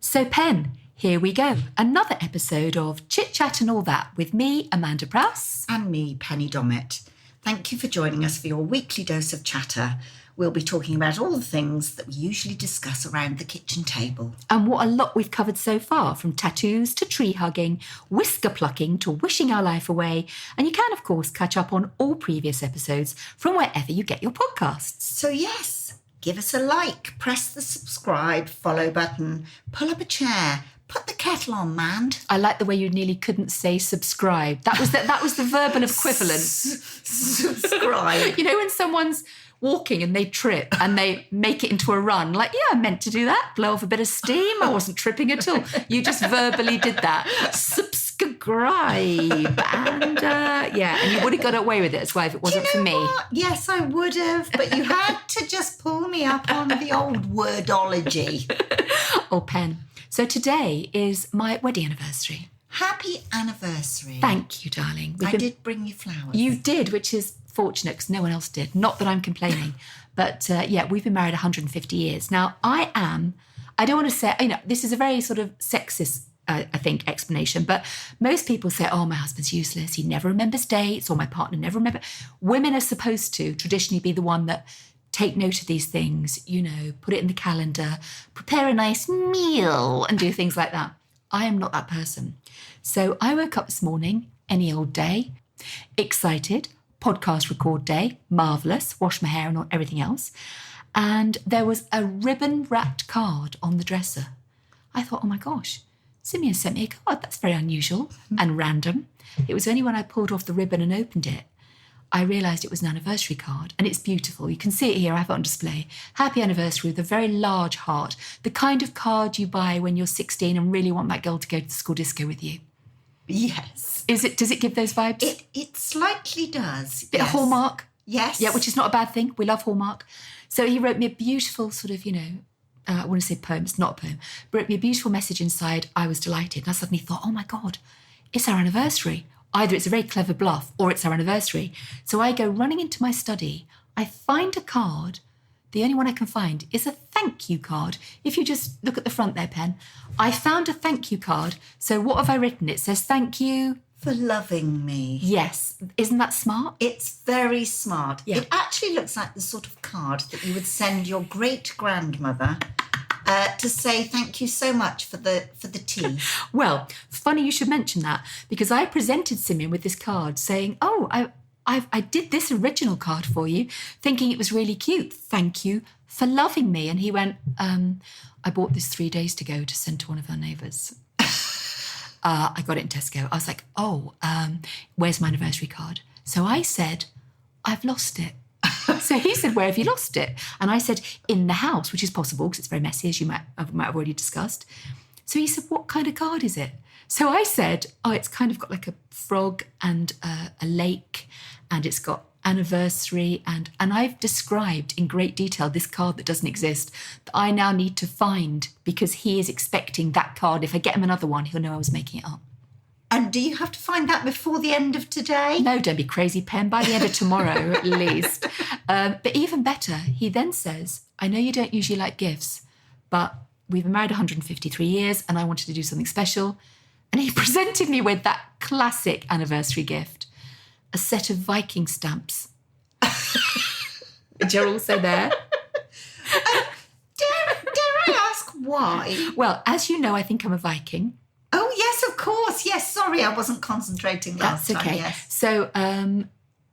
So Pen, here we go. Another episode of Chit Chat and All That with me, Amanda Prowse. And me, Penny Dommett. Thank you for joining us for your weekly dose of chatter. We'll be talking about all the things that we usually discuss around the kitchen table. And what a lot we've covered so far, from tattoos to tree hugging, whisker plucking to wishing our life away. And you can, of course, catch up on all previous episodes from wherever you get your podcasts. So yes, give us a like, press the subscribe, follow button, pull up a chair, put the kettle on, Mand. I like the way you nearly couldn't say subscribe. That was the verbal equivalent. Subscribe. You know when someone's walking and they trip and they make it into a run, like, yeah, I meant to do that, blow off a bit of steam, I wasn't tripping at all. You just verbally did that. Subscribe. And and you would have got away with it as well if it wasn't for me. What? Yes, I would have, but you had to just pull me up on the old wordology. Oh, Pen. So today is my wedding anniversary. Happy anniversary. Thank you, darling. I did bring you flowers. You did, which is fortunate because no one else did. Not that I'm complaining. But we've been married 150 years. Now, I don't want to say, this is a very sort of sexist, I think, explanation. But most people say, oh, my husband's useless. He never remembers dates, or my partner never remembers. Women are supposed to traditionally be the one that take note of these things, put it in the calendar, prepare a nice meal and do things like that. I am not that person. So I woke up this morning, any old day, excited, podcast record day, marvellous, wash my hair and everything else. And there was a ribbon-wrapped card on the dresser. I thought, oh my gosh, Simeon sent me a card. That's very unusual and random. It was only when I pulled off the ribbon and opened it, I realised it was an anniversary card, and it's beautiful. You can see it here, I have it on display. Happy anniversary with a very large heart, the kind of card you buy when you're 16 and really want that girl to go to the school disco with you. Yes. Does it give those vibes? It slightly does. Bit of Hallmark. Yes. Yeah, which is not a bad thing. We love Hallmark. So he wrote me a beautiful sort of, I want to say poem, it's not a poem, but wrote me a beautiful message inside. I was delighted. And I suddenly thought, oh my God, it's our anniversary. Either it's a very clever bluff or it's our anniversary. So I go running into my study. I find a card. The only one I can find is a thank you card. If you just look at the front there, Pen. I found a thank you card. So what have I written? It says, thank you for loving me. Yes. Isn't that smart? It's very smart. Yeah. It actually looks like the sort of card that you would send your great-grandmother to say thank you so much for the tea. Well, funny you should mention that, because I presented Simeon with this card saying, oh, I did this original card for you, thinking it was really cute. Thank you for loving me. And he went, I bought this 3 days ago to send to one of our neighbours. I got it in Tesco. I was like, where's my anniversary card? So I said, I've lost it. So he said, where have you lost it? And I said, in the house, which is possible because it's very messy, as you might have already discussed. So he said, what kind of card is it? So I said, it's kind of got like a frog and a lake, and it's got anniversary. And I've described in great detail this card that doesn't exist that I now need to find, because he is expecting that card. If I get him another one, he'll know I was making it up. And do you have to find that before the end of today? No, don't be crazy, Pen. By the end of tomorrow, at least. But even better, he then says, I know you don't usually like gifts, but we've been married 153 years and I wanted to do something special. And he presented me with that classic anniversary gift, a set of Viking stamps. You're also there. Dare I ask why? Well, as you know, I think I'm a Viking. Oh, yes, of course. Yes, sorry, I wasn't concentrating last time. That's okay. Yes. So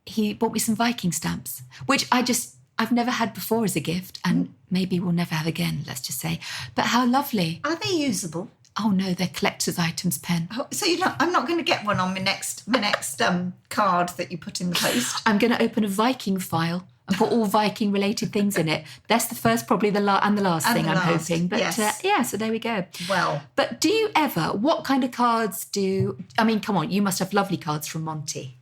he bought me some Viking stamps, which I've never had before as a gift, and maybe we'll never have again, let's just say. But how lovely. Are they usable? Oh, no, they're collector's items, Pen. Oh, so I'm not going to get one on my next card that you put in the post? I'm going to open a Viking file and put all Viking-related things in it. That's the first, probably the last thing I'm hoping. But yes. So there we go. Well. But do you ever, what kind of cards come on, you must have lovely cards from Monty.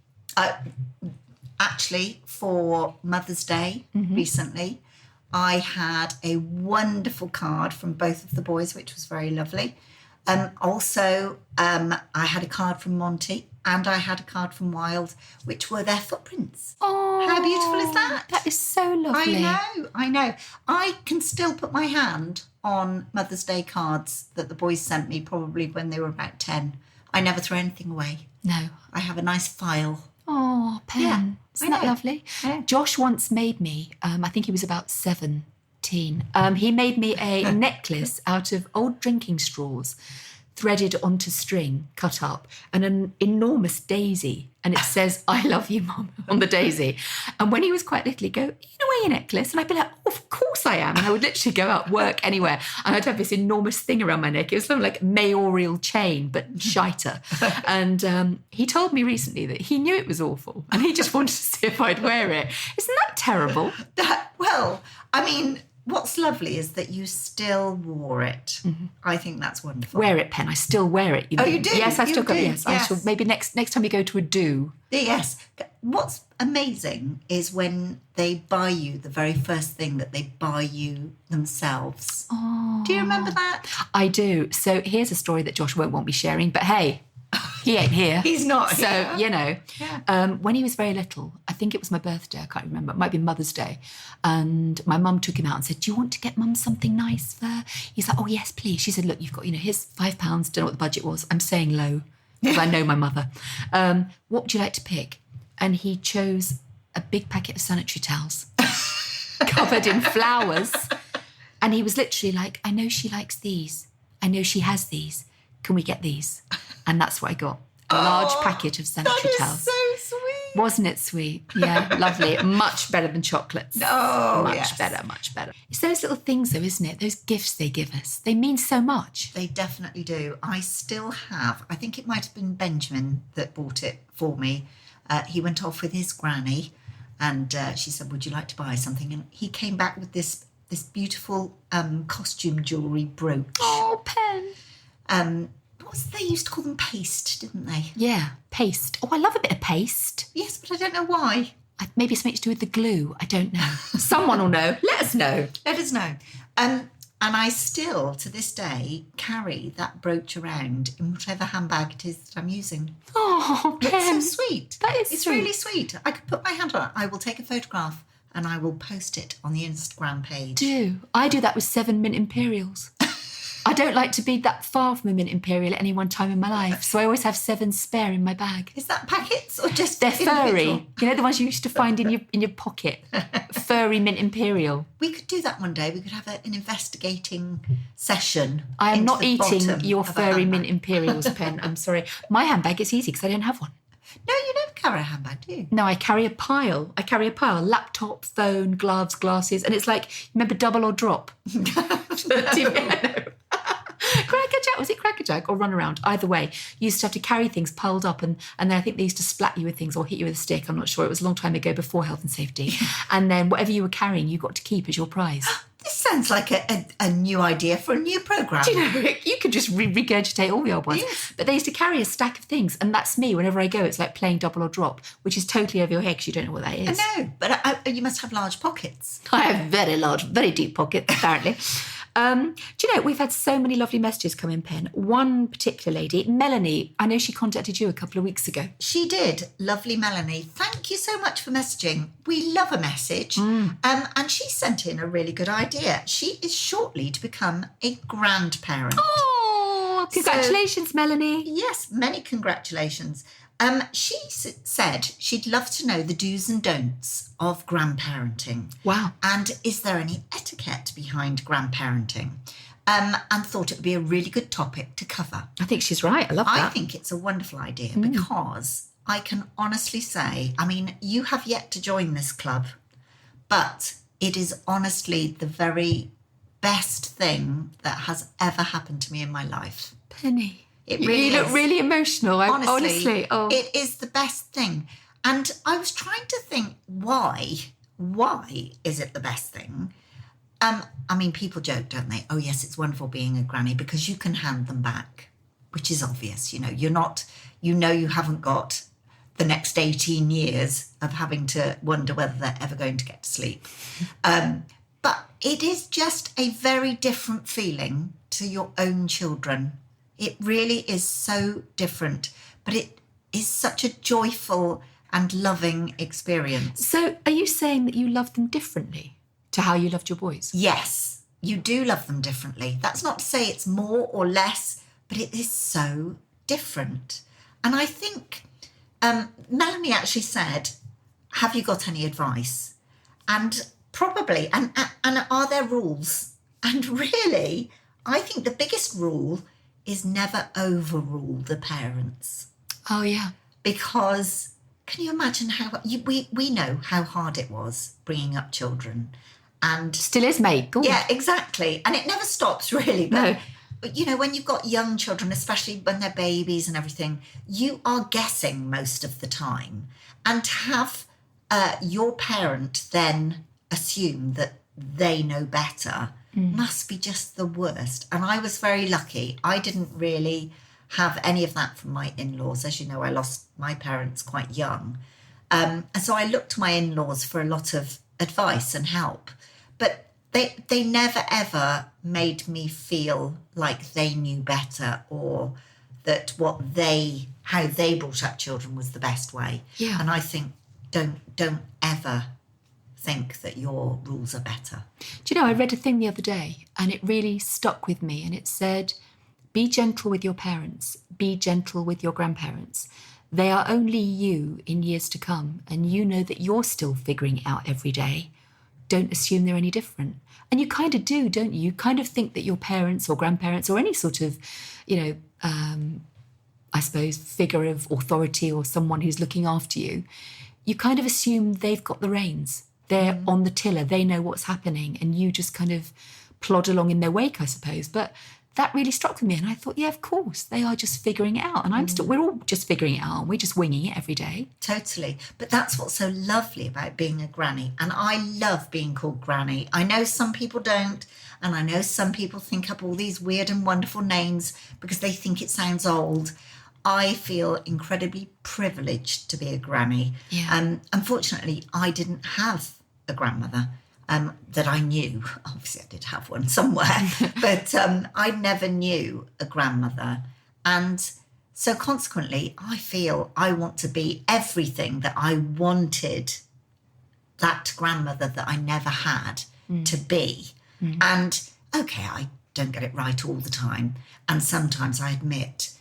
Actually, for Mother's Day recently, I had a wonderful card from both of the boys, which was very lovely. Also, I had a card from Monty and I had a card from Wild, which were their footprints. Oh, how beautiful is that? That is so lovely. I know. I can still put my hand on Mother's Day cards that the boys sent me probably when they were about 10. I never throw anything away. No. I have a nice file. Oh, Pen. Yeah, Isn't that lovely? Yeah. Josh once made me, I think he was about 17. He made me a necklace out of old drinking straws, threaded onto string, cut up, and an enormous daisy. And it says, "I love you, Mum," on the daisy. And when he was quite little, he'd go, "Are you going to wear your necklace?" And I'd be like, "Oh, of course I am." And I would literally go out, work anywhere. And I'd have this enormous thing around my neck. It was something like a mayoral chain, but shiter. And he told me recently that he knew it was awful. And he just wanted to see if I'd wear it. Isn't that terrible? What's lovely is that you still wore it. Mm-hmm. I think that's wonderful. Wear it, Pen. I still wear it. You do? Yes, I still got it. Yes, yes. I shall. Maybe next time we go to a do. Yes. What's amazing is when they buy you the very first thing that they buy you themselves. Oh. Do you remember that? I do. So here's a story that Josh won't want me sharing, but hey, he ain't here. He's not here. So, when he was very little, I think it was my birthday, I can't remember, it might be Mother's Day, and my mum took him out and said, "Do you want to get Mum something nice for her?" He's like, "Oh, yes, please." She said, "Look, you've got, here's £5, don't know what the budget was." I'm saying low, because I know my mother. What would you like to pick? And he chose a big packet of sanitary towels, covered in flowers. And he was literally like, "I know she likes these. I know she has these. Can we get these?" And that's what I got. A large packet of sanitary towels. That is so sweet. Wasn't it sweet? Yeah, lovely. Much better than chocolates. Oh, much better, much better. It's those little things though, isn't it? Those gifts they give us. They mean so much. They definitely do. I still have, I think it might have been Benjamin that bought it for me. He went off with his granny and she said, "Would you like to buy something?" And he came back with this beautiful costume jewellery brooch. Oh, Pen. They used to call them paste, didn't they? Yeah, paste. Oh, I love a bit of paste. Yes, but I don't know why. Maybe something to do with the glue. I don't know. Someone will know. Let us know. Let us know. And I still, to this day, carry that brooch around in whatever handbag it is that I'm using. Oh, Pen. It's so sweet. That is It's sweet. really sweet. I could put my hand on it. I will take a photograph and I will post it on the Instagram page. I do that with 7 mint Imperials. I don't like to be that far from a mint Imperial at any one time in my life, so I always have 7 spare in my bag. Is that packets or just They're individual? furry. The ones you used to find in your pocket. Furry mint Imperial. We could do that one day. We could have an investigating session. I am into not the eating bottom your of a furry handbag. mint Imperials, Pen. I'm sorry. My handbag is easy because I don't have one. No, you never carry a handbag, do you? No, I carry a pile. Laptop, phone, gloves, glasses, and it's like, remember Double or Drop? Crackerjack, was it Crackerjack or Runaround? Either way, you used to have to carry things piled up and then I think they used to splat you with things or hit you with a stick. I'm not sure. It was a long time ago before health and safety. And then whatever you were carrying, you got to keep as your prize. This sounds like a new idea for a new programme. Do you know, you could just regurgitate all the old ones. Yes. But they used to carry a stack of things and that's me. Whenever I go, it's like playing Double or Drop, which is totally over your head because you don't know what that is. I know, but you must have large pockets. I have very large, very deep pockets, apparently. Do you know, we've had so many lovely messages come in, Pen. One particular lady, Melanie, I know she contacted you a couple of weeks ago. She did. Lovely Melanie. Thank you so much for messaging. We love a message. And she sent in a really good idea. She is shortly to become a grandparent. Oh, congratulations, Melanie. Yes, many congratulations. She said she'd love to know the do's and don'ts of grandparenting. Wow. And is there any etiquette behind grandparenting? And thought it would be a really good topic to cover. I think she's right. I love that. I think it's a wonderful idea because I can honestly say, you have yet to join this club, but it is honestly the very best thing that has ever happened to me in my life. Penny. It really you look is. really emotional. Honestly, oh. It is the best thing. And I was trying to think why is it the best thing? People joke, don't they? Oh, yes, it's wonderful being a granny because you can hand them back, which is obvious. You're not, you haven't got the next 18 years of having to wonder whether they're ever going to get to sleep. But it is just a very different feeling to your own children It really is so different, but it is such a joyful and loving experience. So are you saying that you love them differently to how you loved your boys? Yes, you do love them differently. That's not to say it's more or less, but it is so different. And I think Melanie actually said, have you got any advice? And probably, and are there rules? And really, I think the biggest rule is never overrule the parents. Oh, yeah. Because can you imagine we know how hard it was bringing up children. And still is, mate. Go on. Yeah, exactly. And it never stops, really. No. But, you know, when you've got young children, especially when they're babies and everything, you are guessing most of the time. And to have your parent then assume that they know better must be just the worst. And I was very lucky. I didn't really have any of that from my in-laws. As you know, I lost my parents quite young. And so I looked to my in-laws for a lot of advice and help. But they never, ever made me feel like they knew better or that how they brought up children was the best way. Yeah. And I think don't ever think that your rules are better. Do you know, I read a thing the other day and it really stuck with me, and it said, be gentle with your parents, be gentle with your grandparents. They are only you in years to come, and you know that you're still figuring it out every day. Don't assume they're any different. And you kind of do, don't you? You kind of think that your parents or grandparents or any sort of, I suppose, figure of authority or someone who's looking after you, you kind of assume they've got the reins. They're on the tiller. They know what's happening. And you just kind of plod along in their wake, I suppose. But that really struck with me. And I thought, yeah, of course, they are just figuring it out. And we're all just figuring it out. And we're just winging it every day. Totally. But that's what's so lovely about being a granny. And I love being called granny. I know some people don't. And I know some people think up all these weird and wonderful names because they think it sounds old. I feel incredibly privileged to be a granny. Yeah. Unfortunately, I didn't have a grandmother that I knew. Obviously, I did have one somewhere, but I never knew a grandmother. And so consequently, I feel I want to be everything that I wanted that grandmother that I never had to be. And okay, I don't get it right all the time. And sometimes I admit,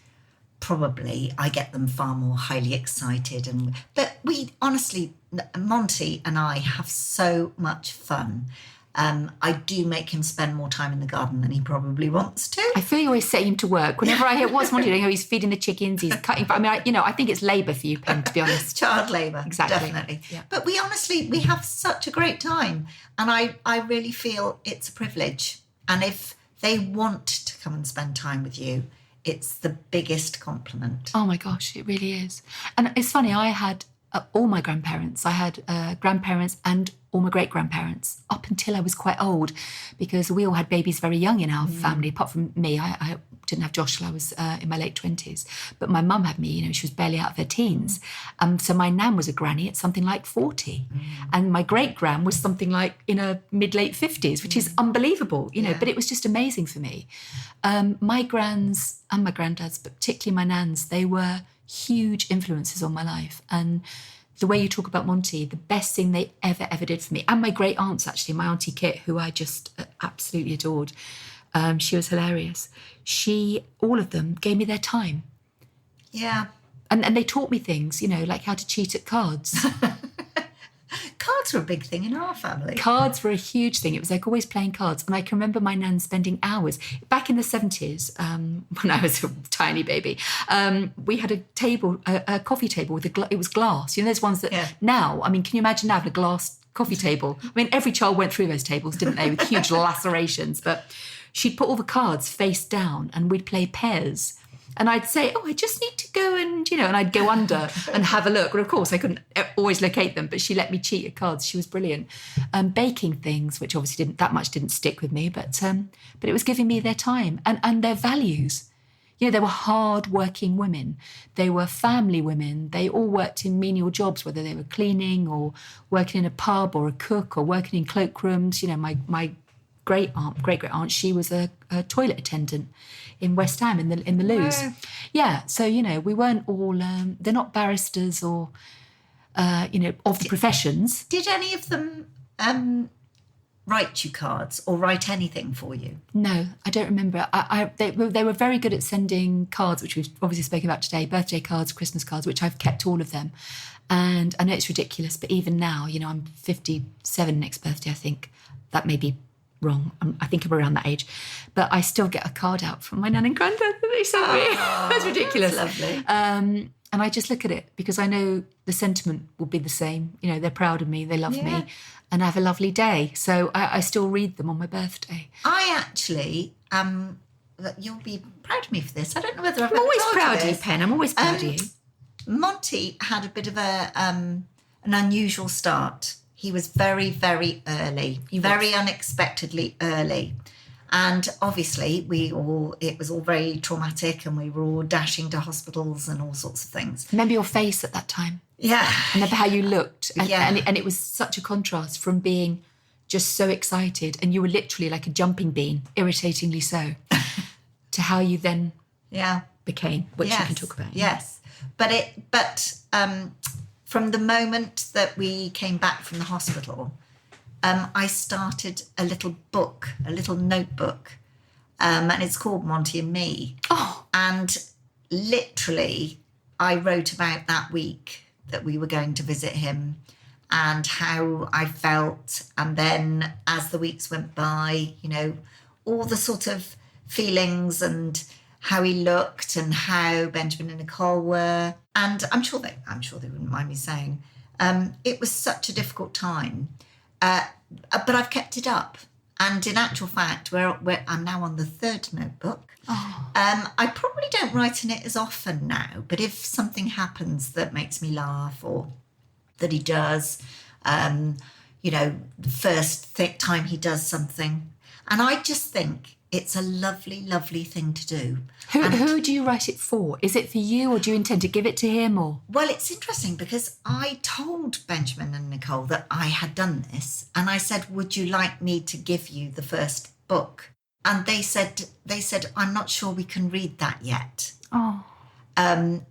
probably I get them far more highly excited. But we honestly, Monty and I have so much fun. I do make him spend more time in the garden than he probably wants to. I feel you always set him to work. Whenever I hear what's Monty doing, he's feeding the chickens, he's cutting. I mean, I think it's labour for you, Pen, to be honest. Child labour, exactly. Definitely. Yeah. But we have such a great time. And I really feel it's a privilege. And if they want to come and spend time with you, it's the biggest compliment. Oh my gosh, it really is. And it's funny, I had all my grandparents. I had grandparents and all my great-grandparents up until I was quite old, because we all had babies very young in our family, apart from me. I didn't have Josh till I was in my late 20s. But my mum had me, she was barely out of her teens. So my nan was a granny at something like 40. And my great-gran was something like in her mid-late 50s, which is unbelievable, but it was just amazing for me. My grans and my granddads, but particularly my nans, they were huge influences on my life. And the way you talk about Monty, the best thing they ever did for me, and my great aunts, actually, my auntie Kit, who I just absolutely adored. She was hilarious. All of them gave me their time. Yeah. And they taught me things, like how to cheat at cards. Cards were a big thing in our family. Cards were a huge thing. It was like always playing cards. And I can remember my nan spending hours. Back in the 70s, when I was a tiny baby, we had a table, a coffee table with it was glass. Those ones that now, can you imagine now having a glass coffee table? Every child went through those tables, didn't they, with huge lacerations. But she'd put all the cards face down and we'd play pairs. And I'd say, I just need to go and I'd go under and have a look. Well, of course, I couldn't always locate them, but she let me cheat at cards. She was brilliant. Baking things, which obviously didn't stick with me, but it was giving me their time and their values. They were hard-working women. They were family women. They all worked in menial jobs, whether they were cleaning or working in a pub or a cook or working in cloakrooms. My great great aunt, she was a toilet attendant in West Ham in the loos. Wow. Yeah, so we weren't all. They're not barristers or of the professions. Did any of them write you cards or write anything for you? No, I don't remember. They were very good at sending cards, which we've obviously spoken about today, birthday cards, Christmas cards, which I've kept all of them. And I know it's ridiculous, but even now, I'm 57 next birthday, I think. That may be wrong. I think I'm around that age. But I still get a card out from my nan and granddad that they sent me. That's ridiculous. That's lovely. And I just look at it because I know the sentiment will be the same. They're proud of me, they love me, and I have a lovely day. So I still read them on my birthday. I actually, you'll be proud of me for this. I don't know whether I'm always proud of you, Pen. I'm always proud of you. Monty had a bit of an unusual start. He was very, very early, very unexpectedly early. And obviously it was all very traumatic, and we were all dashing to hospitals and all sorts of things. Remember your face at that time? Yeah. Remember how you looked? And it was such a contrast from being just so excited, and you were literally like a jumping bean, irritatingly so, to how you then became, which you can talk about. Yes. But from the moment that we came back from the hospital, I started a little book, a little notebook, and it's called Monty and Me. Oh. And literally, I wrote about that week that we were going to visit him and how I felt. And then as the weeks went by, all the sort of feelings and how he looked and how Benjamin and Nicole were. And I'm sure they wouldn't mind me saying, it was such a difficult time. But I've kept it up. And in actual fact, I'm now on the third notebook. Oh. I probably don't write in it as often now, but if something happens that makes me laugh or that he does, the first time he does something. And I just think it's a lovely, lovely thing to do. Who do you write it for? Is it for you, or do you intend to give it to him? Or Well, it's interesting because I told Benjamin and Nicole that I had done this, and I said, would you like me to give you the first book? And they said, I'm not sure we can read that yet. Oh.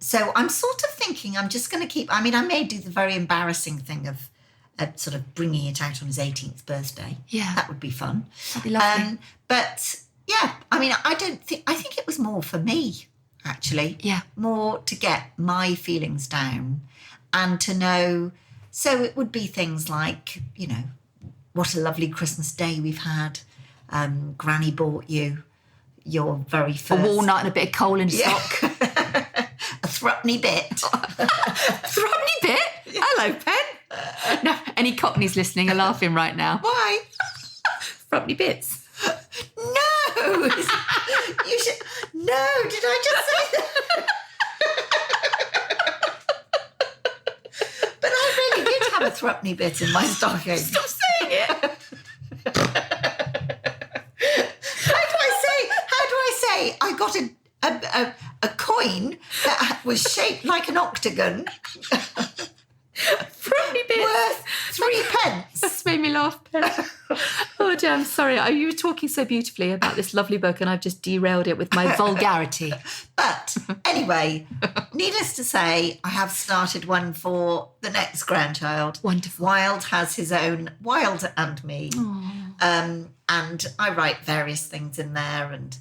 So I'm sort of thinking I'm just going to keep, I may do the very embarrassing thing of sort of bringing it out on his 18th birthday. Yeah. That would be fun. That'd be lovely. But yeah, I think it was more for me, actually. Yeah. More to get my feelings down and to know. So it would be things like, what a lovely Christmas day we've had. Granny bought you your very first... A walnut and a bit of coal in a sock. A threepenny bit. Threepenny bit? Yeah. Hello, Pen. No, any Cockneys listening are laughing right now. Why? Threepenny bits. No! You should... No, did I just say that? But I really did have a threepenny bit in my stocking. Stop saying it. How do I say I got a coin that was shaped like an octagon Threepenny bits. worth 3 pence? That's made me laugh, Pen. Oh, dear, I'm sorry. You were talking so beautifully about this lovely book and I've just derailed it with my vulgarity. But anyway, needless to say, I have started one for the next grandchild. Wonderful. Wild has his own Wild and Me. And I write various things in there, and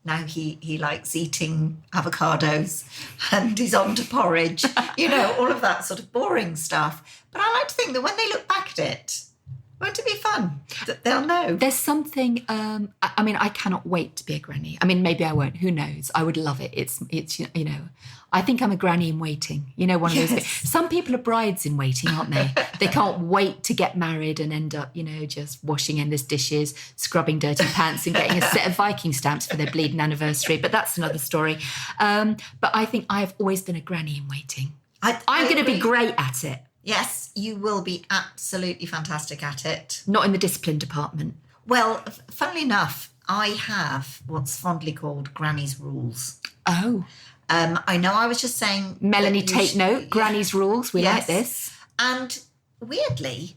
now he likes eating avocados and he's on to porridge, all of that sort of boring stuff. But I like to think that when they look back at it, won't it be fun? That they'll know. There's something, I cannot wait to be a granny. Maybe I won't, who knows? I would love it. It's I think I'm a granny in waiting. One of those. Some people are brides in waiting, aren't they? They can't wait to get married and end up, just washing endless dishes, scrubbing dirty pants and getting a set of Viking stamps for their bleeding anniversary. But that's another story. But I think I've always been a granny in waiting. I'm going to be great at it. Yes, you will be absolutely fantastic at it. Not in the discipline department. Well, funnily enough, I have what's fondly called Granny's Rules. Oh. I know I was just saying... Melanie, take note. Granny's Rules. We like this. And weirdly,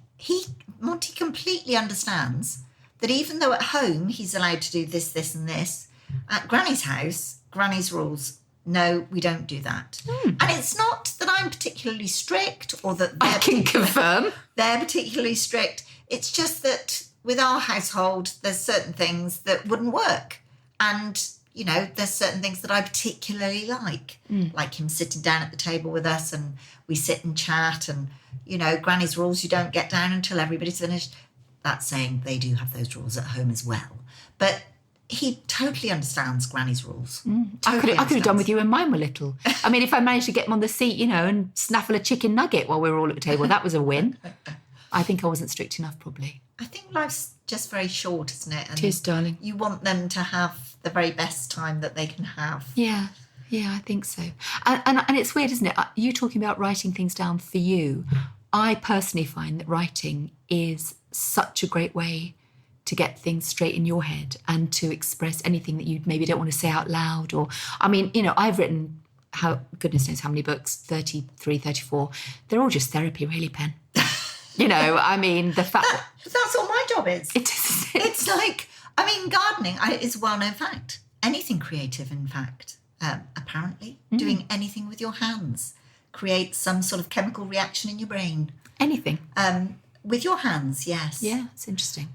Monty completely understands that even though at home he's allowed to do this, this and this, at Granny's house, Granny's rules, no, we don't do that. And it's not that I'm particularly strict or that I can confirm they're particularly strict. It's just that with our household, there's certain things that wouldn't work. And, you know, there's certain things that I particularly like him sitting down at the table with us and we sit and chat and, you know, Granny's rules, you don't get down until everybody's finished. That's saying they do have those rules at home as well. But he totally understands Granny's rules. I could have done with you when mine were little. I mean, if I managed to get him on the seat, you know, and snaffle a chicken nugget while we were all at the table, that was a win. I think I wasn't strict enough, probably. I think life's just very short, isn't it? And it is, darling. You want them to have the very best time that they can have. Yeah, I think so. And it's weird, isn't it? You talking about writing things down for you. I personally find that writing is such a great way to get things straight in your head and to express anything that you maybe don't want to say out loud. Or, I mean, you know, I've written, goodness knows how many books, 33, 34. They're all just therapy, really, Pen. You know, I mean, the fact... That's what my job is. It is. It's like, I mean, gardening is a well-known fact. Anything creative, in fact, apparently. Doing anything with your hands creates some sort of chemical reaction in your brain. Anything. With your hands, yes. Yeah, it's interesting.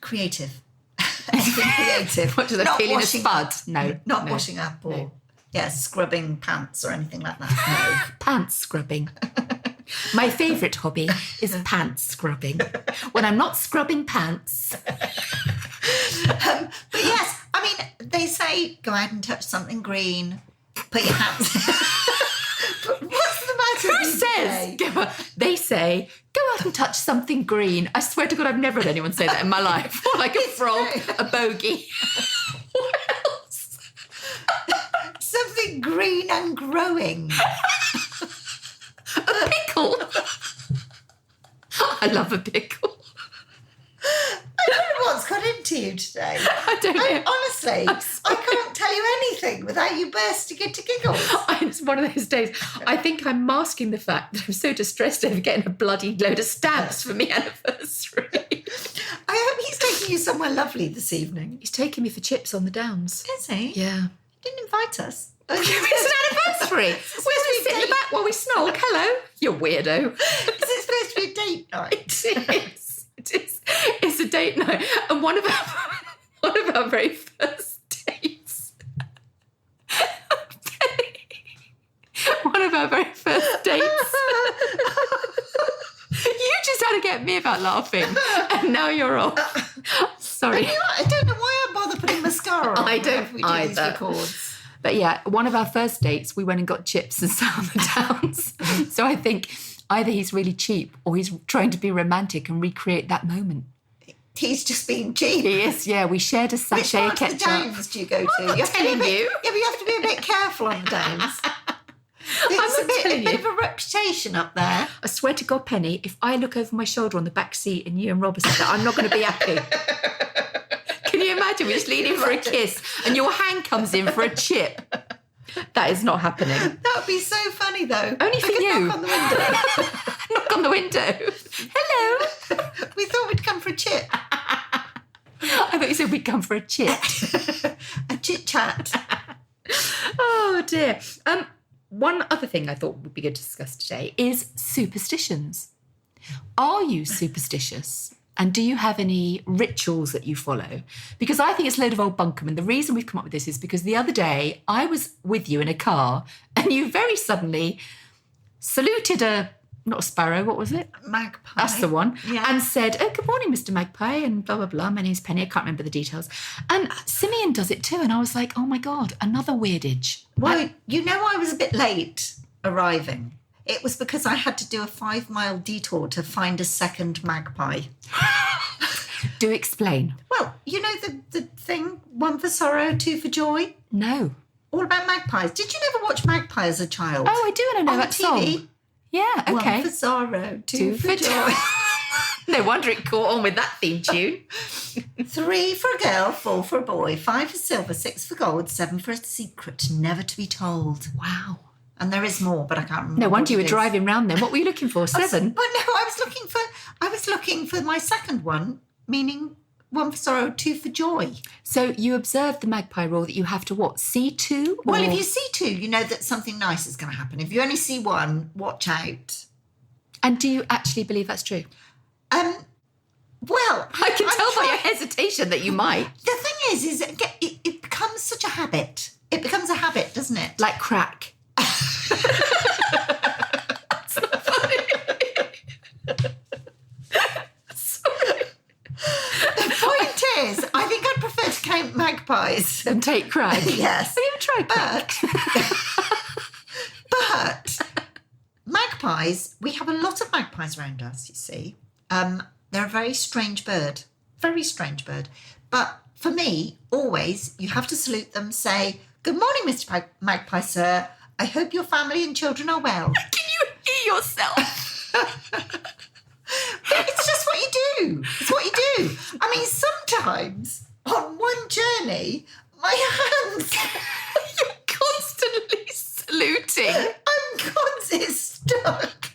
Creative. Anything creative. What, do they feel in a spud? No. Not washing up or, scrubbing pants or anything like that. No. Pants scrubbing. My favourite hobby is pants scrubbing. When I'm not scrubbing pants. But yes, I mean, they say go out and touch something green, put your hands... But what's the matter? Who says? They say, go out and touch something green. I swear to God, I've never had anyone say that in my life. Or like a frog, a bogey. What else? Something green and growing. A pickle. I love a pickle. I don't know what's got into you today. I don't know. Honestly, I can't tell you anything without you bursting into giggles. It's one of those days. I think I'm masking the fact that I'm so distressed over getting a bloody load of stamps for my anniversary. I hope he's taking you somewhere lovely this evening. He's taking me for chips on the Downs. Is he? Yeah. He didn't invite us. It's an anniversary. We're supposed to sit in the back while we snog. Hello. You weirdo. Is it supposed to be a date night? It is. It's a date night. And one of our very first dates. One of our very first dates. You just had to get me about laughing. And now you're off. Sorry. I don't know why I bother putting mascara on. I don't we do either. These records. But yeah, one of our first dates, we went and got chips and sat on the Downs. So I think either he's really cheap or he's trying to be romantic and recreate that moment. He's just being cheap. He is, yeah. We shared a sachet of ketchup. Which part of the Downs do you go to? I'm not telling you. Yeah, but you have to be a bit careful on the Downs. There's a bit of a reputation up there. I swear to God, Penny, if I look over my shoulder on the back seat and you and Rob are sat there, I'm not going to be happy. Can you imagine? We're just leaning for a kiss and your hand comes in for a chip. That is not happening. That would be so funny, though. Only for you. Knock on the window. Knock on the window. Hello. We thought we'd come for a chip. I thought you said we'd come for a chit. A chit-chat. Oh, dear. One other thing I thought would be good to discuss today is superstitions. Are you superstitious? And do you have any rituals that you follow? Because I think it's a load of old bunkum. And the reason we've come up with this is because the other day I was with you in a car and you very suddenly saluted not a sparrow, what was it? Magpie. That's the one. Yeah. And said, oh, good morning, Mr. Magpie, and blah, blah, blah. My name's Penny. I can't remember the details. And Simeon does it too. And I was like, oh, my God, another weirdage. Well, you know I was a bit late arriving. It was because I had to do a 5-mile detour to find a second magpie. Do explain. Well, you know the thing, 1 for sorrow, 2 for joy? No. All about magpies. Did you never watch Magpie as a child? Oh, I do, and I know on that TV? song. Yeah, okay. 1 for sorrow, 2 for joy. No wonder it caught on with that theme tune. 3 for a girl, 4 for a boy, 5 for silver, 6 for gold, 7 for a secret never to be told. Wow. And there is more, but I can't remember. No wonder you were what it is. driving round then. What were you looking for? 7? But no, I was looking for my second one, meaning one for sorrow, two for joy. So you observe the magpie rule that you have to what? See two? Well, if you see two, you know that something nice is going to happen. If you only see one, watch out. And do you actually believe that's true? Well, I can tell by your hesitation that you might. The thing is it becomes such a habit. It becomes a habit, doesn't it? Like crack. That's not funny. Sorry. The point is, I think I'd prefer to count magpies. And take crack. Yes. Have you ever tried crack? But magpies, we have a lot of magpies around us, you see. They're a very strange bird. Very strange bird. But for me, always, you have to salute them, say, "Good morning, Mr. Magpie, sir. I hope your family and children are well." Can you hear yourself? It's just what you do. It's what you do. I mean, sometimes on one journey, my hands... You're constantly saluting. I'm constantly stuck.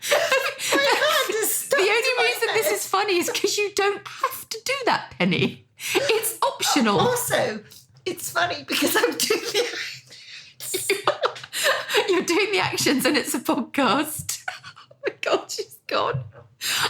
My hand is stuck. The to only my reason this head. is funny is because you don't have to do that, Penny. It's optional. Also, it's funny because I'm doing the... You're doing the actions and it's a podcast. Oh my God, she's gone.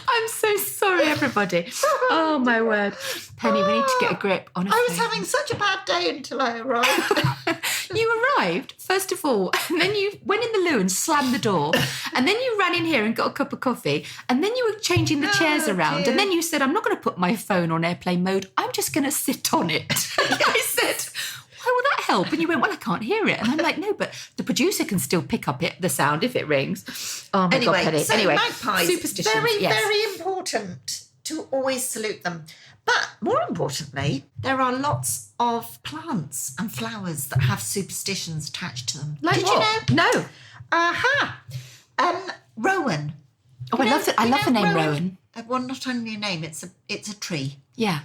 I'm so sorry, everybody. Oh, my word. Penny, we need to get a grip, honestly. I was having such a bad day until I arrived. You arrived, first of all, and then you went in the loo and slammed the door, and then you ran in here and got a cup of coffee, and then you were changing the chairs around, dear. and then you said, "I'm not going to put my phone on airplane mode, I'm just going to sit on it." I said, "Why will that help?" And you went, "Well, I can't hear it." And I'm like, "No, but the producer can still pick up the sound if it rings." Oh, my God, Penny. So Anyway, magpies, superstitions, very, yes. very important to always salute them. But more importantly, there are lots of plants and flowers that have superstitions attached to them. Like Did what? you know? No. Aha. Rowan. Oh, I love the name Rowan. Well, not only a name, it's a tree. Yeah.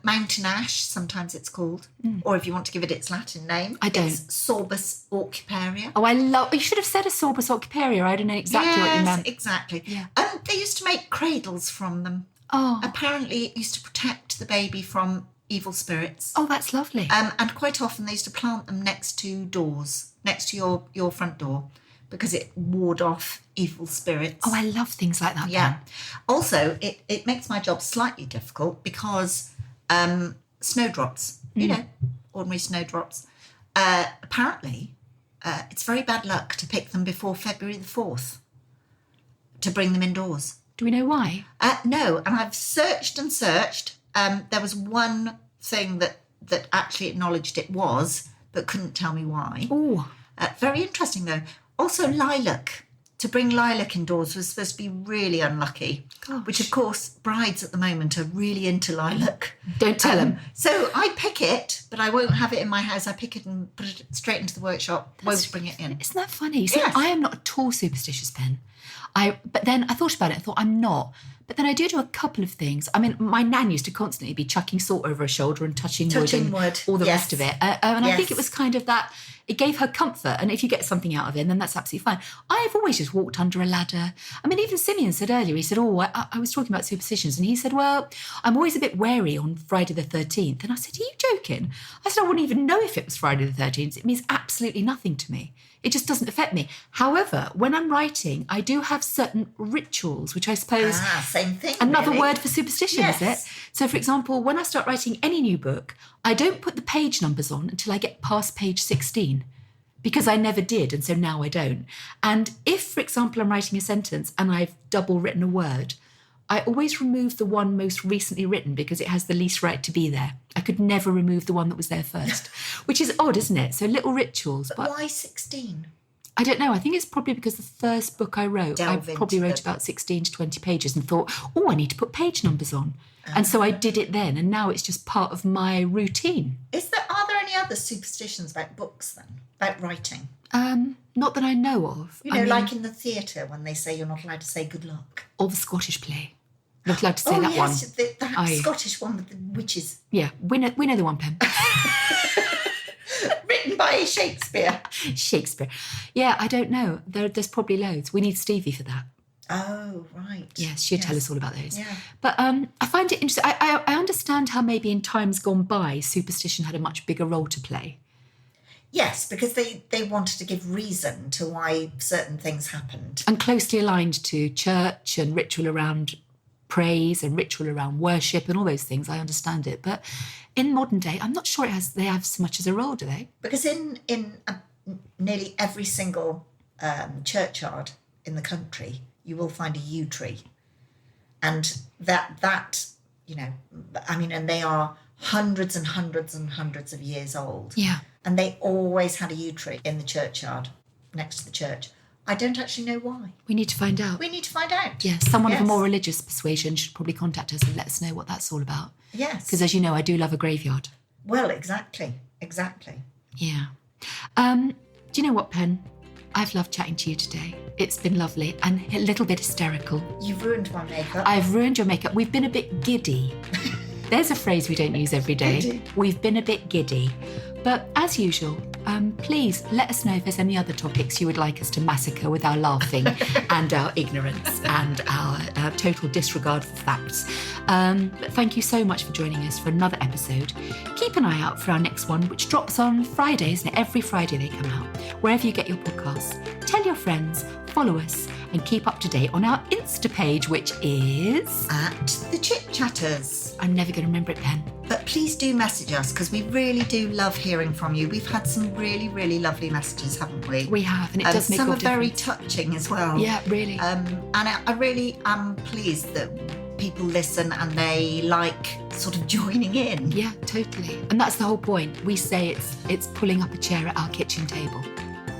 Mountain ash, sometimes it's called. Or if you want to give it its Latin name. I don't. It's Sorbus aucuparia. Oh, you should have said a Sorbus aucuparia. I don't know exactly what you meant. Exactly. Yeah. They used to make cradles from them. Oh. Apparently, it used to protect the baby from evil spirits. Oh, that's lovely. And quite often they used to plant them next to doors, next to your front door, because it ward off evil spirits. Oh, I love things like that. Yeah. Also, it makes my job slightly difficult because snowdrops, you know, ordinary snowdrops, apparently it's very bad luck to pick them before February the 4th to bring them indoors. Do we know why? No, and I've searched and searched. There was one thing that actually acknowledged it was, but couldn't tell me why. Oh. Very interesting, though. Also, lilac. To bring lilac indoors was supposed to be really unlucky. Gosh. Which, of course, brides at the moment are really into lilac. Don't tell them. So I pick it, but I won't have it in my house. I pick it and put it straight into the workshop. Won't bring it in. Isn't that funny? See, Yes. I am not at all superstitious, Ben. But then I thought about it. I thought, I'm not. But then I do a couple of things. I mean, my nan used to constantly be chucking salt over her shoulder and touching wood and all the Yes. rest of it. And I think Yes. it was kind of that, it gave her comfort. And if you get something out of it, then that's absolutely fine. I've always just walked under a ladder. I mean, even Simeon said earlier, he said, I was talking about superstitions. And he said, well, I'm always a bit wary on Friday the 13th. And I said, are you joking? I said, I wouldn't even know if it was Friday the 13th. It means absolutely nothing to me. It just doesn't affect me. However, when I'm writing, I do have certain rituals, which I suppose... Same thing. Another really. word for superstition, Yes. is it? So, for example, when I start writing any new book, I don't put the page numbers on until I get past page 16, because I never did, and so now I don't. And if, for example, I'm writing a sentence and I've double written a word, I always remove the one most recently written because it has the least right to be there. I could never remove the one that was there first, which is odd, isn't it? So little rituals. But why 16? I don't know. I think it's probably because the first book I wrote, Delve I probably into wrote about 16 to 20 pages and thought, I need to put page numbers on. And so I did it then. And now it's just part of my routine. Are there any other superstitions about books then? About writing? Not that I know of. You know, like in the theatre when they say you're not allowed to say good luck. Or the Scottish play. Not allowed to say that yes, one. That Scottish one with the witches. Yeah, we know the one, Pam. Written by Shakespeare. Shakespeare. Yeah, I don't know. There's probably loads. We need Stevie for that. Oh, right. Yes, she'll tell us all about those. Yeah. But I find it interesting. I understand how maybe in times gone by, superstition had a much bigger role to play. Yes, because they wanted to give reason to why certain things happened. And closely aligned to church and ritual around praise and ritual around worship and all those things. I understand it. But in modern day, I'm not sure they have so much as a role, do they? Because in nearly every single churchyard in the country, you will find a yew tree. And that and they are hundreds and hundreds and hundreds of years old. Yeah. And they always had a yew tree in the churchyard next to the church. I don't actually know why. We need to find out. We need to find out. Yes, someone of a more religious persuasion should probably contact us and let us know what that's all about. Yes. Because as you know, I do love a graveyard. Well, exactly. Yeah. Do you know what, Pen? I've loved chatting to you today. It's been lovely and a little bit hysterical. You've ruined my makeup. I've ruined your makeup. We've been a bit giddy. There's a phrase we don't use every day. Giddy. We've been a bit giddy. But as usual, please let us know if there's any other topics you would like us to massacre with our laughing and our ignorance and our total disregard for facts. But thank you so much for joining us for another episode. Keep an eye out for our next one, which drops on Friday, isn't it? Every Friday they come out. Wherever you get your podcasts. Tell your friends, follow us, and keep up to date on our Insta page, which is... At the Chit Chatters. I'm never going to remember it, Pen. But please do message us, because we really do love hearing from you. We've had some really, really lovely messages, haven't we? We have, and it does make some all are very difference. touching as well. Yeah, really. And I really am pleased that people listen and they like sort of joining in. Yeah, totally. And that's the whole point. We say it's pulling up a chair at our kitchen table.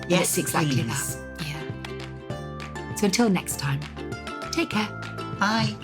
Yes, it's exactly please. that. Yeah. So until next time, take care. Bye.